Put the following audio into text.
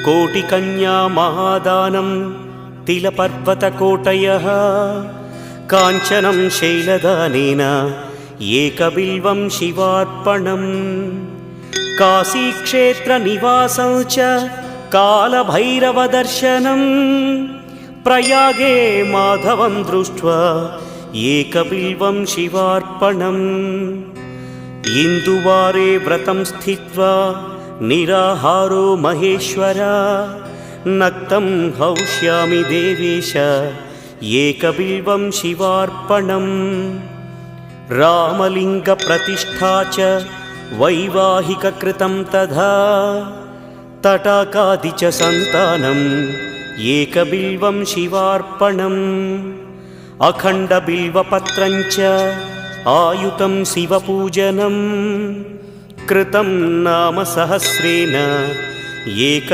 कोटिकन्या महादानं तिलपर्वतकोटयः काञ्चनं शैलदानेन एकबिल्वं शिवार्पणम् काशीक्षेत्रनिवासं च कालभैरवदर्शनं प्रयागे माधवं दृष्ट्वा एकबिल्वं शिवार्पणम् इन्दुवारे व्रतं स्थित्वा निराहारो महेश्वर नक्तं हौष्यामि देवेश एकबिल्वं शिवार्पणम् रामलिङ्गप्रतिष्ठा च वैवाहिककृतं तथा तटाकादि च सन्तानम् एकबिल्वं शिवार्पणम् अखण्डबिल्वपत्रं च आयुतं शिवपूजनं कृतं नाम सहस्रेण एक